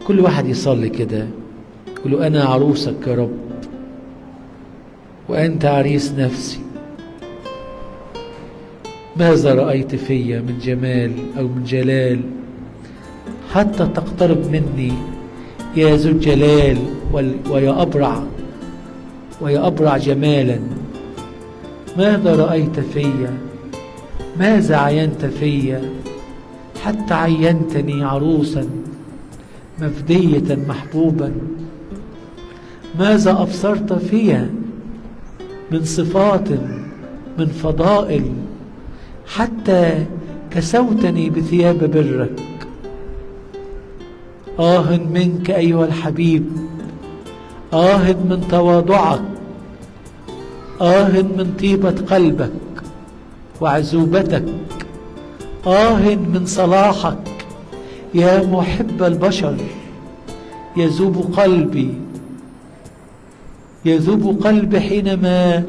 كل واحد يصلي كده، يقول له أنا عروسك يا رب، وأنت عريس نفسي. ماذا رأيت في من جمال أو من جلال حتى تقترب مني يا ذو الجلال ويا أبرع جمالا؟ ماذا رأيت في؟ ماذا عينت في حتى عينتني عروسا مفدية محبوبا؟ ماذا أبصرت في من صفات من فضائل حتى كسوتني بثياب برك؟ آه منك أيها الحبيب، آه من تواضعك، آه من طيبة قلبك وعزوبتك، آه من صلاحك يا محب البشر. يذوب قلبي حينما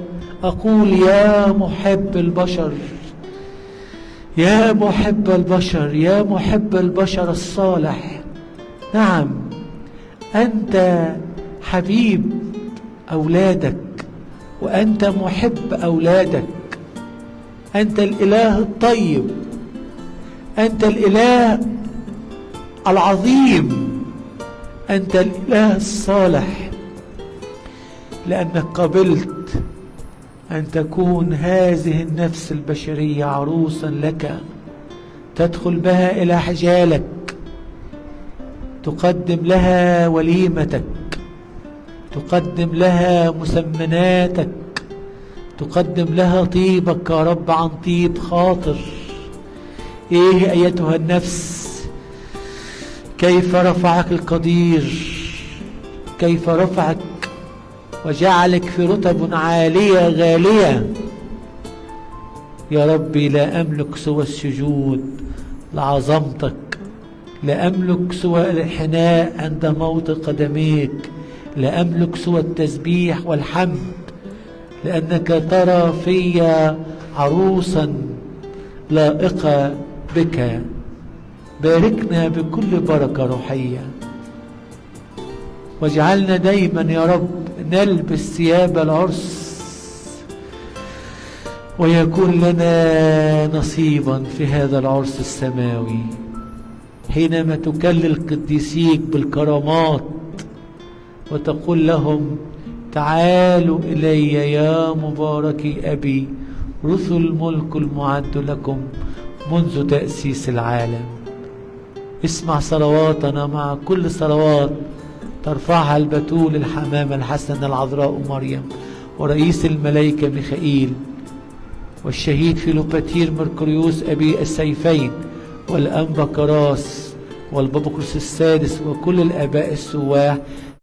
أقول يا محب البشر، يا محب البشر، يا محب البشر الصالح. نعم، أنت حبيب أولادك، وأنت محب أولادك. أنت الإله الطيب، أنت الإله العظيم، أنت الإله الصالح، لأنك قبلت أن تكون هذه النفس البشرية عروسا لك، تدخل بها إلى حجالك، تقدم لها وليمتك، تقدم لها مسمناتك، تقدم لها طيبك يا رب عن طيب خاطر. ايه ايتها النفس، كيف رفعك القدير، كيف رفعك وجعلك في رتب عالية غالية. يا ربي لا أملك سوى السجود لعظمتك، لا أملك سوى الانحناء عند موطئ قدميك، لا أملك سوى التسبيح والحمد، لأنك ترى في عروسا لائقة بك. باركنا بكل بركة روحية، واجعلنا دايما يا رب نلبس ثياب العرس، ويكون لنا نصيبا في هذا العرس السماوي، حينما تكلل قديسيك بالكرامات وتقول لهم تعالوا إلي يا مباركي أبي، رثوا الملك المعد لكم منذ تأسيس العالم. اسمع صلواتنا مع كل صلوات ترفعها البتول الحمامة الحسنة العذراء مريم، ورئيس الملائكة ميخائيل، والشهيد فيلوباتير مركوريوس أبي السيفين، والأنبا كراس، والبابا كرولوس السادس، وكل الآباء السواح